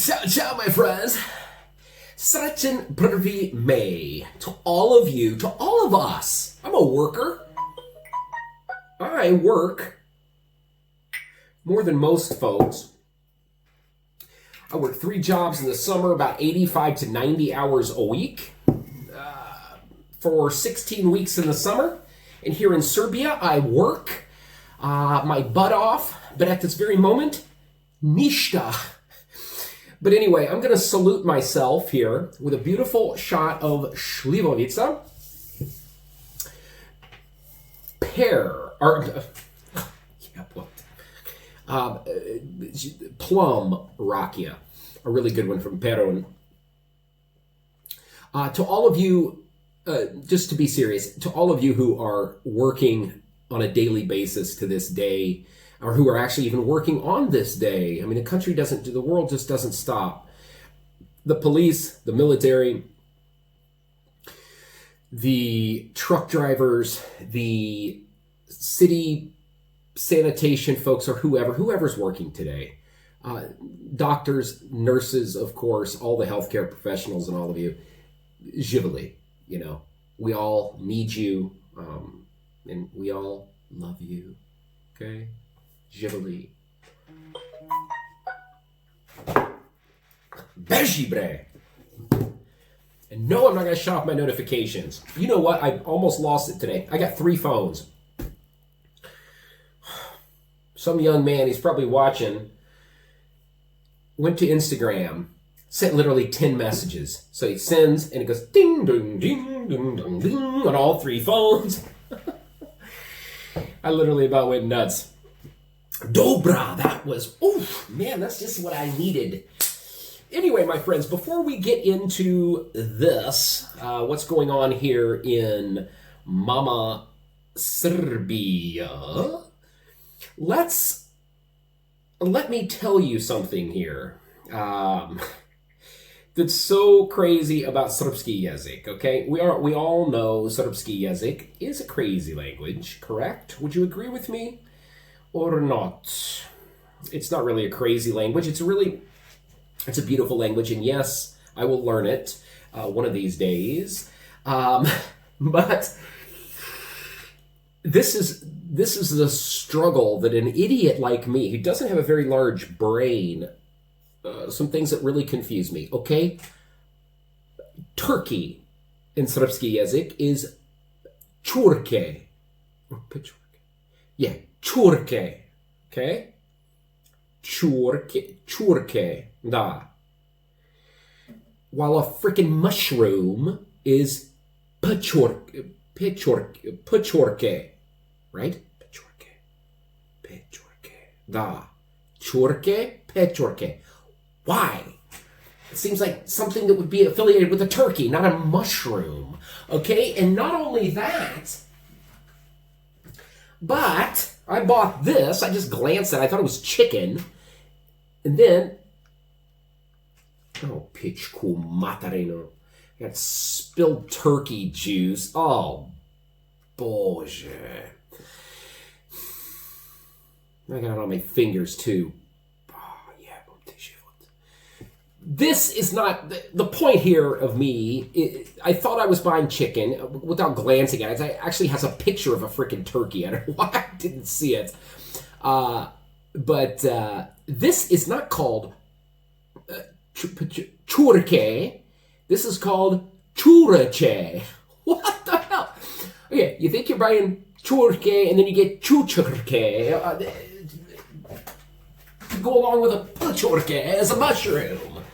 Ciao, ciao, my friends. Srećan Prvi May. To all of you, to all of us. I'm a worker. I work more than most folks. I work 3 jobs in the summer, about 85 to 90 hours a week, for 16 weeks in the summer. And here in Serbia, I work my butt off, but at this very moment, ništa. But anyway, I'm going to salute myself here with a beautiful shot of šljivovica, plum rakia, a really good one from Peron. To all of you, just to be serious, to all of you who are working on a daily basis to this day, or who are actually even working on this day. I mean, the world just doesn't stop. The police, the military, the truck drivers, the city sanitation folks, or whoever's working today. Doctors, nurses, of course, all the healthcare professionals and all of you. Živeli, we all need you, and we all love you, okay? Živeli. Beži bre! And no, I'm not going to shut off my notifications. You know what? I almost lost it today. I got 3 phones. Some young man, he's probably watching, went to Instagram, sent literally 10 messages. So he sends, and it goes ding, ding, ding, ding, ding, ding, on all 3 phones. I literally about went nuts. Dobra, that was, oof, man, that's just what I needed. Anyway, my friends, before we get into this, what's going on here in Mama Serbia, let me tell you something here that's so crazy about srpski jezik, okay? We all know srpski jezik is a crazy language, correct? Would you agree with me? Or not? It's not really a crazy language. It's a beautiful language, and yes, I will learn it one of these days. But this is the struggle that an idiot like me, who doesn't have a very large brain, some things that really confuse me. Okay, Turkey in srpski jezik is Čurke. Yeah. Čurke, okay? Čurke, da. While a freaking mushroom is pečorke, right? Pečorke, da. Čurke, pečorke. Why? It seems like something that would be affiliated with a turkey, not a mushroom, okay? And not only that, but I bought this. I just glanced at it. I thought it was chicken. And then, oh, pičku materinu. I got spilled turkey juice. Oh, bože. I got it on my fingers, too. Oh, yeah. This is not the point here of me. I thought I was buying chicken without glancing at it. It actually has a picture of a freaking turkey. I don't know why I didn't see it. But this is not called čurke. This is called čurače. What the hell? Okay, you think you're buying čurke and then you get čučurke. Go along with a pečorke as a mushroom.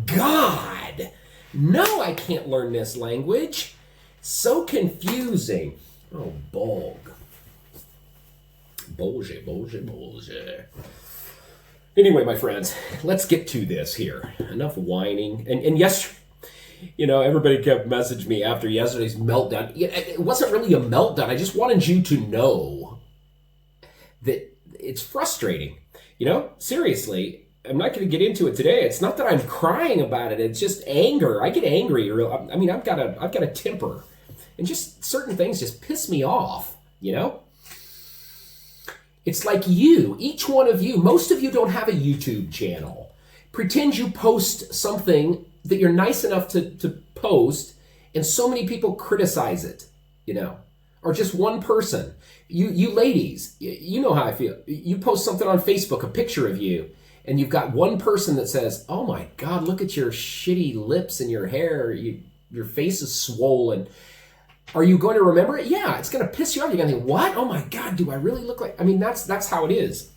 God, no, I can't learn this language. So confusing. Oh, bog. Bože. Anyway, my friends, let's get to this here. Enough whining. And yes, everybody kept messaging me after yesterday's meltdown. It wasn't really a meltdown. I just wanted you to know that it's frustrating. Seriously. I'm not going to get into it today. It's not that I'm crying about it. It's just anger. I get angry. I've got a temper, and just certain things just piss me off. It's like you, each one of you, most of you don't have a YouTube channel. Pretend you post something that you're nice enough to post, and so many people criticize it, or just one person. You ladies, you know how I feel. You post something on Facebook, a picture of you, and you've got one person that says, "Oh my God, look at your shitty lips and your hair. Your face is swollen." Are you going to remember it? Yeah, it's going to piss you off. You're going to think, "What? Oh my God, do I really look like?" I mean, that's how it is.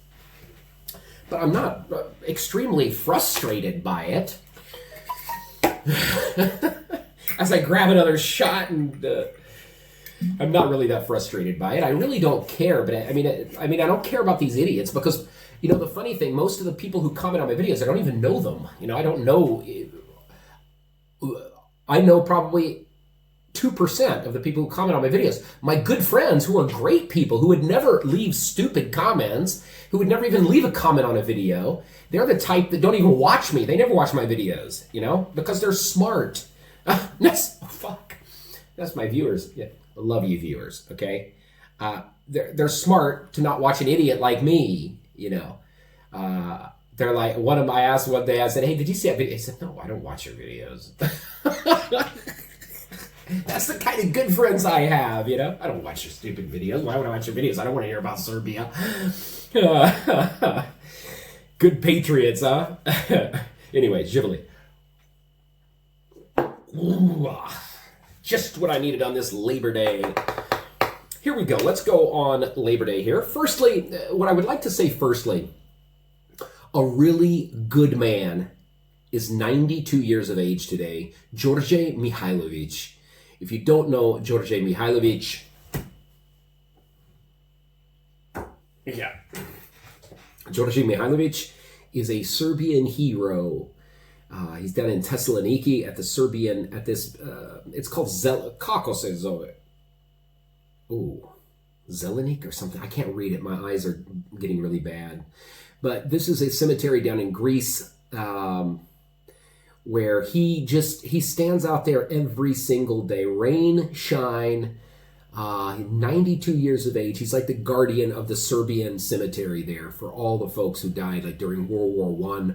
But I'm not extremely frustrated by it. As I grab another shot, and I'm not really that frustrated by it. I really don't care. But I mean, I don't care about these idiots because, the funny thing, most of the people who comment on my videos, I don't even know them. I don't know. I know probably 2% of the people who comment on my videos. My good friends who are great people who would never leave stupid comments, who would never even leave a comment on a video. They're the type that don't even watch me. They never watch my videos, because they're smart. That's my viewers. Yeah, I love you viewers, okay? They're smart to not watch an idiot like me, They're like, I asked one day, I said, "Hey, did you see that video?" He said, "No, I don't watch your videos." That's the kind of good friends I have, I don't watch your stupid videos. Why would I watch your videos? I don't want to hear about Serbia. Good patriots, huh? Anyway, Živali. Just what I needed on this Labor Day. Here we go. Let's go on Labor Day here. Firstly, what I would like to say firstly, a really good man is 92 years of age today. Djordje Mijailovic. If you don't know Djordje Mijailovic, Djordje Mijailovic is a Serbian hero. He's down in Thessaloniki at this, it's called kako se zove. Ooh, Zelenik or something. I can't read it. My eyes are getting really bad. But this is a cemetery down in Greece, where he stands out there every single day, rain, shine, 92 years of age. He's like the guardian of the Serbian cemetery there for all the folks who died like during World War I.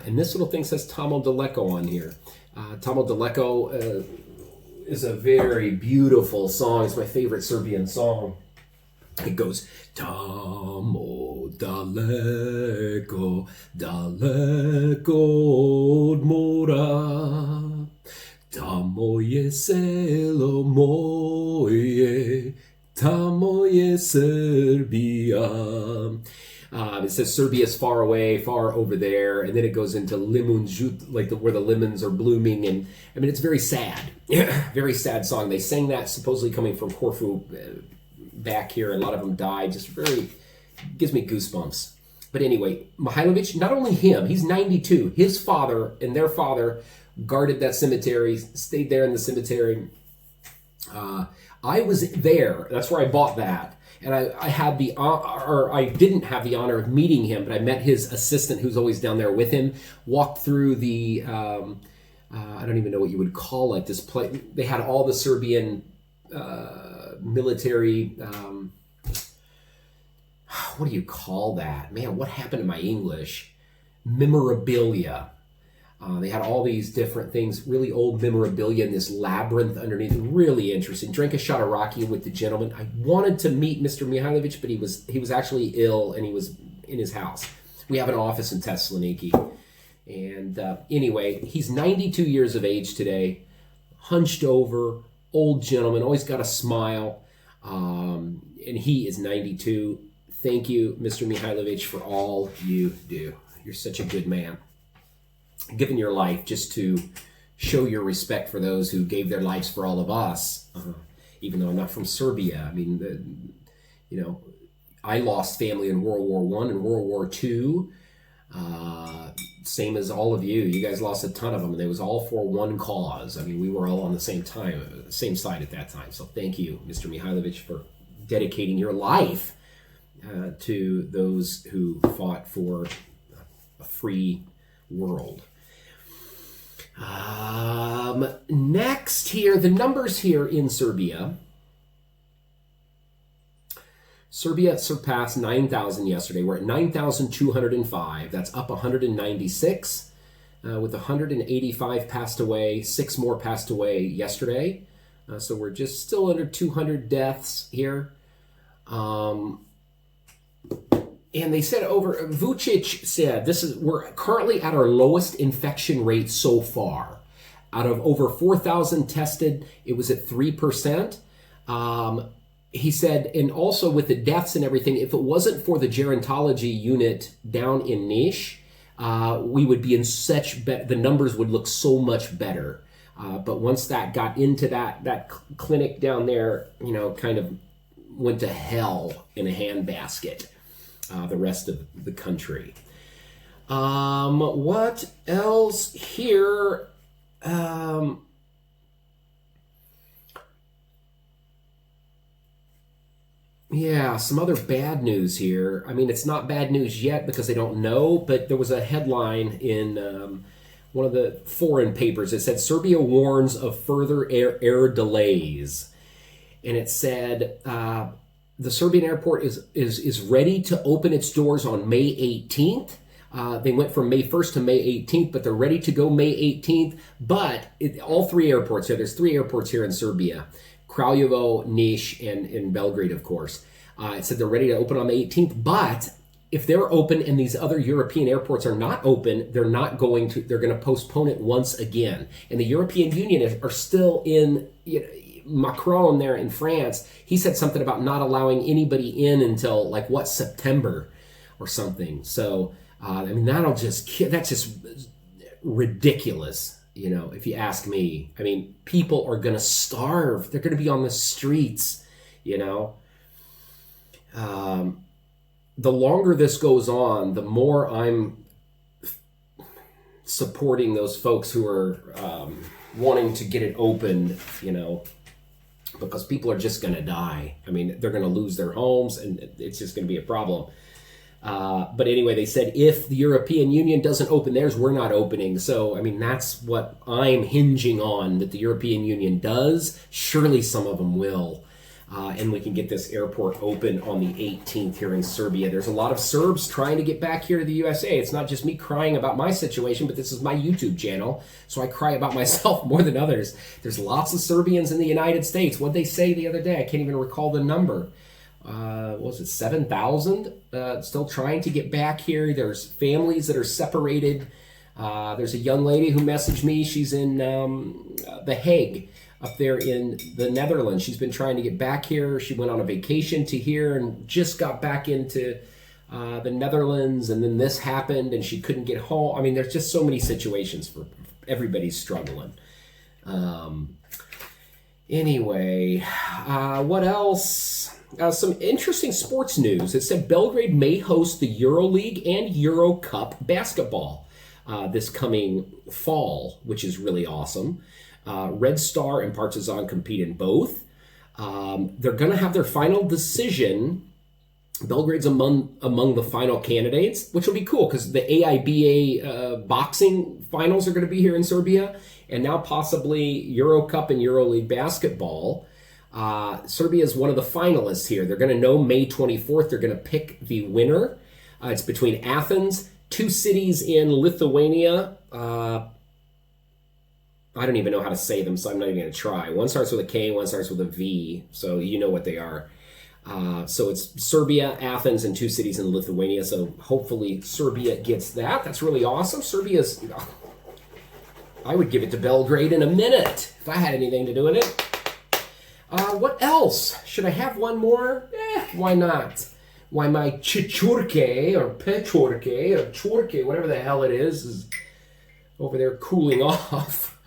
And this little thing says Tamo Daleko on here. Tamo Daleko is a very beautiful song. It's my favorite Serbian song. It goes, "Tamo daleko, daleko od mora, tamo je selo moje, tamo je Serbia." It says Serbia is far away, far over there, and then it goes into limun, like where the lemons are blooming, and I mean it's very sad, very sad song. They sang that supposedly coming from Corfu. Back here, a lot of them died. Just very gives me goosebumps. But anyway, Mijailovic, not only him, he's 92. His father and their father guarded that cemetery, stayed there in the cemetery. I was there. That's where I bought that. And I had the or I didn't have the honor of meeting him, but I met his assistant who's always down there with him. Walked through the I don't even know what you would call it. This place, they had all the Serbian military, what do you call that? Man, what happened to my English? Memorabilia. They had all these different things, really old memorabilia in this labyrinth underneath. Really interesting. Drank a shot of rakia with the gentleman. I wanted to meet Mr. Mijailovic, but he was actually ill and he was in his house. We have an office in Thessaloniki. And anyway, he's 92 years of age today, hunched over, old gentleman, always got a smile, and he is 92. Thank you, Mr. Mijailovic, for all you do. You're such a good man. Giving your life just to show your respect for those who gave their lives for all of us, even though I'm not from Serbia. I mean, I lost family in World War I and World War II. Same as all of you. You guys lost a ton of them, and it was all for one cause. I mean, we were all on the same side at that time. So thank you, Mr. Mijailovic, for dedicating your life to those who fought for a free world. Next here, the numbers here in Serbia. Serbia surpassed 9,000 yesterday. We're at 9,205. That's up 196. With 185 passed away. 6 more passed away yesterday. So we're just still under 200 deaths here. And they said Vucic said, we're currently at our lowest infection rate so far. Out of over 4,000 tested, it was at 3%. He said, and also with the deaths and everything, if it wasn't for the gerontology unit down in Niš, we would be in the numbers would look so much better. But once that got into that clinic down there, kind of went to hell in a handbasket, the rest of the country. What else here? Yeah, some other bad news here. I mean, it's not bad news yet because they don't know, but there was a headline in one of the foreign papers. It said, Serbia warns of further air delays. And it said, the Serbian airport is ready to open its doors on May 18th. They went from May 1st to May 18th, but they're ready to go May 18th. But all 3 airports here, there's 3 airports here in Serbia, Kraljevo, Niš, and Belgrade, of course. It said they're ready to open on the 18th, but if they're open and these other European airports are not open, they're going to postpone it once again. And the European Union are still in, Macron there in France, he said something about not allowing anybody in until September or something. So, I mean, that's just ridiculous. If you ask me. I mean, people are going to starve. They're going to be on the streets, The longer this goes on, the more I'm supporting those folks who are wanting to get it open, because people are just going to die. I mean, they're going to lose their homes, and it's just going to be a problem. But anyway, they said if the European Union doesn't open theirs, we're not opening. So, I mean, that's what I'm hinging on, that the European Union does. Surely some of them will. And we can get this airport open on the 18th here in Serbia. There's a lot of Serbs trying to get back here to the USA. It's not just me crying about my situation, but this is my YouTube channel, so I cry about myself more than others. There's lots of Serbians in the United States. What'd they say the other day? I can't even recall the number. What was it, 7,000? Still trying to get back here. There's families that are separated. There's a young lady who messaged me. She's in The Hague, up there in the Netherlands. She's been trying to get back here. She went on a vacation to here and just got back into the Netherlands, and then this happened and she couldn't get home. I mean, there's just so many situations for everybody's struggling. Anyway, what else? Some interesting sports news. It said Belgrade may host the EuroLeague and Euro Cup basketball this coming fall, which is really awesome. Red Star and Partizan compete in both. They're going to have their final decision. Belgrade's among the final candidates, which will be cool because the AIBA boxing finals are going to be here in Serbia, and now possibly Euro Cup and EuroLeague basketball. Serbia is one of the finalists here. They're going to know May 24th. They're going to pick the winner. It's between Athens, 2 cities in Lithuania. I don't even know how to say them, so I'm not even going to try. One starts with a K, one starts with a V, so you know what they are. So it's Serbia, Athens, and 2 cities in Lithuania, so hopefully Serbia gets that. That's really awesome. Serbia's... I would give it to Belgrade in a minute if I had anything to do with it. What else? Should I have one more? Why not? Why my Chichurke or Pechurke or Churke, whatever the hell it is over there cooling off.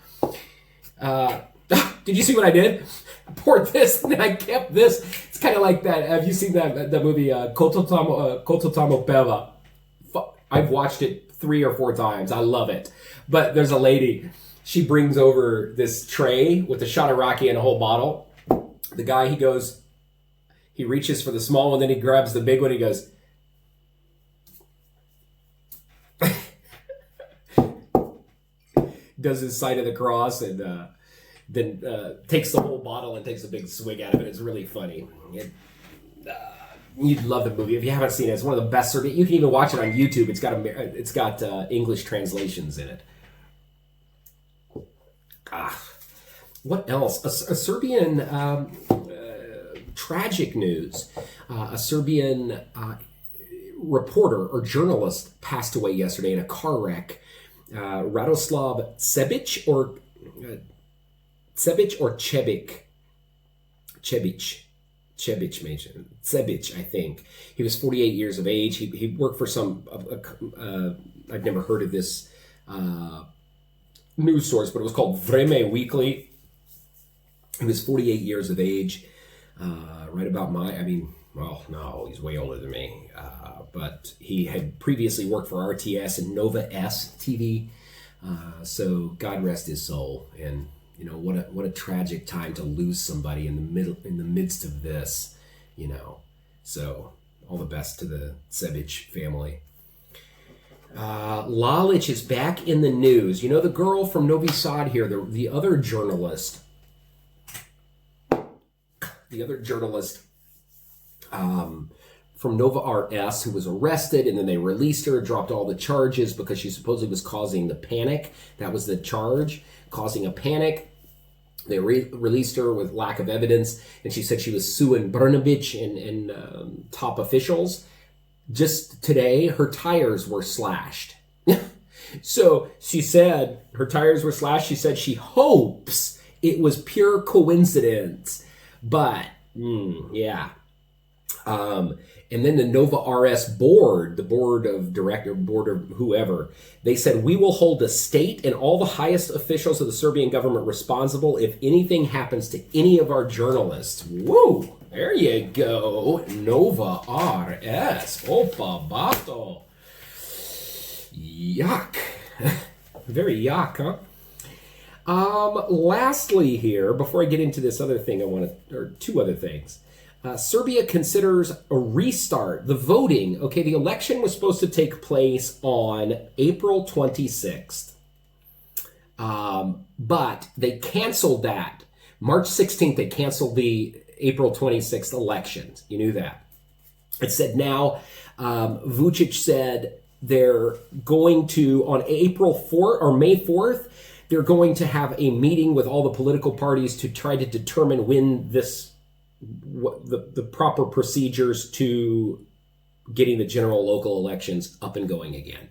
Did you see what I did? I poured this and then I kept this. It's kind of like that. Have you seen that movie Koto Tamo Peva? I've watched it 3 or 4 times. I love it. But there's a lady. She brings over this tray with a shot of Rocky and a whole bottle. The guy, he reaches for the small one, then he grabs the big one. He goes, does his sign of the cross, and then takes the whole bottle and takes a big swig out of it. It's really funny. You'd love the movie if you haven't seen it. It's one of the best Serbian. You can even watch it on YouTube. It's got English translations in it. What else? A Serbian tragic news. A Serbian reporter or journalist passed away yesterday in a car wreck. Radoslav Cebic or Cebic, I think. He was 48 years of age. He worked for some, I've never heard of this news source, but it was called Vreme Weekly. He was 48 years of age, right about well, no, he's way older than me. But he had previously worked for RTS and Nova S TV. So God rest his soul. And you know, what a tragic time to lose somebody in the midst of this, you know. So all the best to the Cebic family. Lalic is back in the news. You know, the girl from Novi Sad here, the other journalist. From Nova RS, who was arrested, and then they released her, dropped all the charges because she supposedly was causing the panic. That was the charge, causing a panic. They released her with lack of evidence, and she said she was suing Brnabic and top officials. Just today, her tires were slashed. So she said her tires were slashed. She said she hopes it was pure coincidence. But, yeah. And then the Nova RS board, the board of whoever, they said, we will hold the state and all the highest officials of the Serbian government responsible if anything happens to any of our journalists. Whoa, there you go. Nova RS. Opa bato. Yuck. Very yuck, huh? Lastly here, before I get into this other thing, two other things. Serbia considers a restart. The voting, the election was supposed to take place on April 26th. But they canceled that. March 16th, they canceled the April 26th elections. You knew that. It said now, Vucic said they're going to, on April 4th or May 4th, they're going to have a meeting with all the political parties to try to determine when the proper procedures to getting the general local elections up and going again.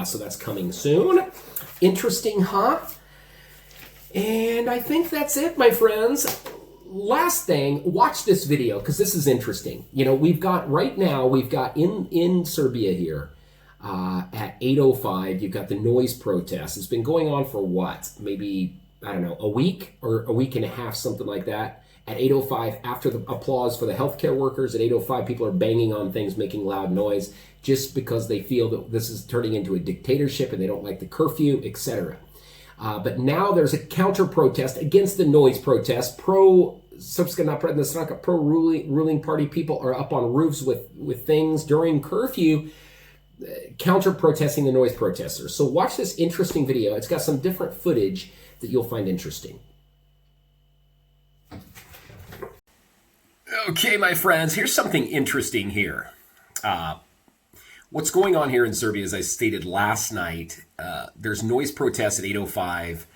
So that's coming soon. Interesting, huh? And I think that's it, my friends. Last thing, watch this video because this is interesting. You know, we've got in Serbia here at 8:05, you've got the noise protest. It's been going on for what? Maybe, I don't know, a week or a week and a half, something like that. At 8:05, after the applause for the healthcare workers, at 8:05, people are banging on things, making loud noise, just because they feel that this is turning into a dictatorship and they don't like the curfew, etc. But now there's a counter-protest against the noise protest. Srpska napredna stranka, pro-ruling party people are up on roofs with things during curfew, counter-protesting the noise protesters. So watch this interesting video. It's got some different footage that you'll find interesting. Okay, my friends, here's something interesting here. What's going on here in Serbia, as I stated last night, there's noise protests at 8:05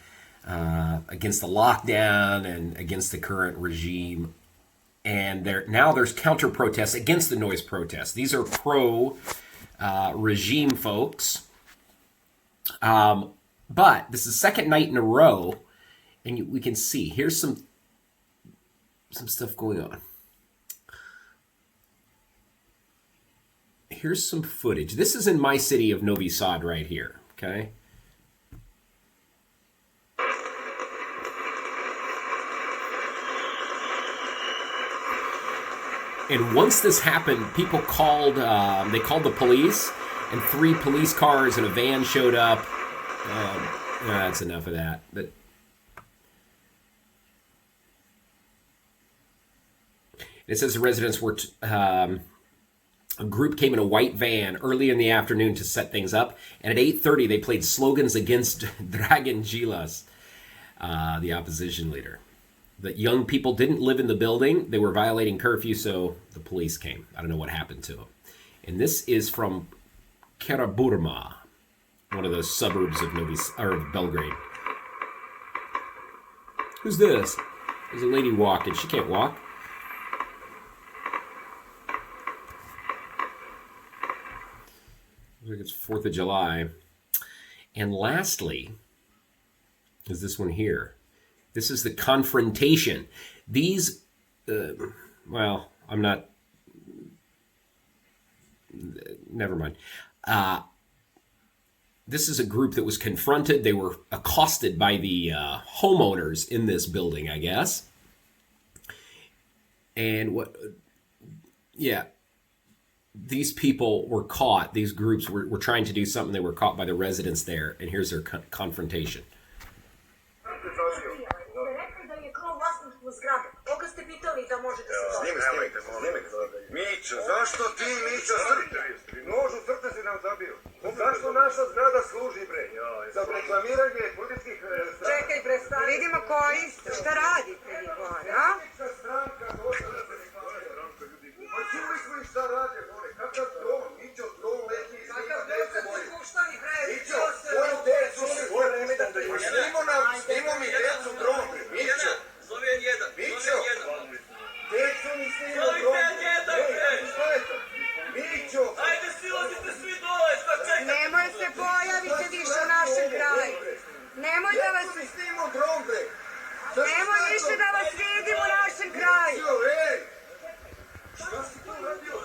against the lockdown and against the current regime. And there's counter-protests against the noise protests. These are pro-regime folks. But this is the second night in a row, and we can see, here's some stuff going on. Here's some footage. This is in my city of Novi Sad right here, okay? And once this happened, people called the police, and 3 police cars and a van showed up. That's enough of that. But it says the residents were... a group came in a white van early in the afternoon to set things up, and at 8:30 they played slogans against Dragan Đilas, the opposition leader. The young people didn't live in the building. They were violating curfew, so the police came. I don't know what happened to them. And this is from Karaburma, one of those suburbs of Belgrade. Who's this? There's a lady walking. She can't walk. Looks like it's 4th of July. And lastly, is this one here. This is the confrontation. These, well, I'm not, never mind. This is a group that was confronted. They were accosted by the homeowners in this building, I guess. And these people were caught. These groups were trying to do something. They were caught by the residents there. And here's their confrontation. Mićo, zašto ti, Mićo, nož u srce si nam zabio? Zašto naša zgrada služi, bre? Za reklamiranje političkih stranaka? Čekaj, bre, vidimo koji ste, šta radite vi gore, a? Politička stranka došla da se reklamira. Pa čuli smo i šta rade, gore, kakav dron, Mićo, dron leti iz njih dece moji. Mićo, moju decu se gore, snimo mi decu dron, bre, Mićo. Sloven 1, Mićo, decu mi snimo dron, Mićo. Ajde, silazite svi dole, šta čekate? Nemoj se pojaviti više u našem kraju. Nemoj da vas... Snimo dron, bre. Nemoj više da vas vidim u našem kraju. Mićo, ej. Šta si tu radio?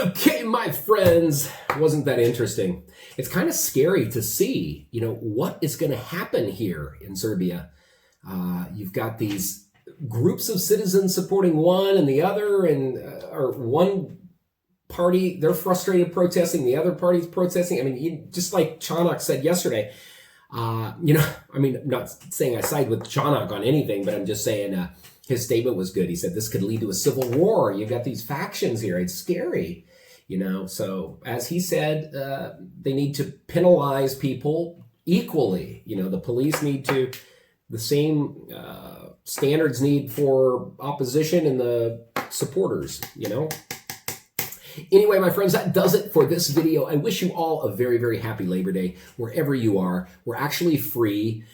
Okay, my friends, wasn't that interesting? It's kind of scary to see, what is going to happen here in Serbia. You've got these groups of citizens supporting one and the other, or one party, they're frustrated protesting, the other party's protesting. I mean, just like Chanak said yesterday, I'm not saying I side with Chanak on anything, but I'm just saying his statement was good. He said this could lead to a civil war. You've got these factions here. It's scary. So as he said, they need to penalize people equally. The police need to, the same standards need for opposition and the supporters, Anyway, my friends, that does it for this video. I wish you all a very, very happy Labor Day, wherever you are. We're actually free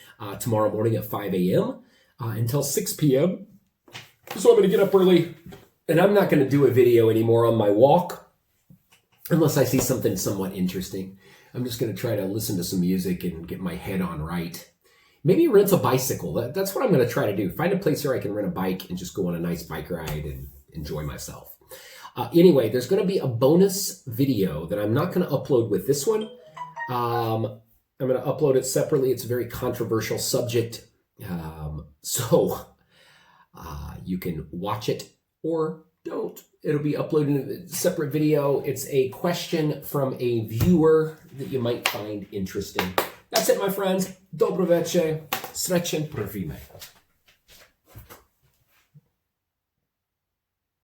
tomorrow morning at 5 a.m. Until 6 p.m. So I'm going to get up early, and I'm not going to do a video anymore on my walk, unless I see something somewhat interesting. I'm just going to try to listen to some music and get my head on right. Maybe rent a bicycle. That's what I'm going to try to do. Find a place where I can rent a bike and just go on a nice bike ride and enjoy myself. Anyway, there's going to be a bonus video that I'm not going to upload with this one. I'm going to upload it separately. It's a very controversial subject. So you can watch it or don't. It'll be uploaded in a separate video. It's a question from a viewer that you might find interesting. That's it, my friends. Dobro večer. Srećen Prvi.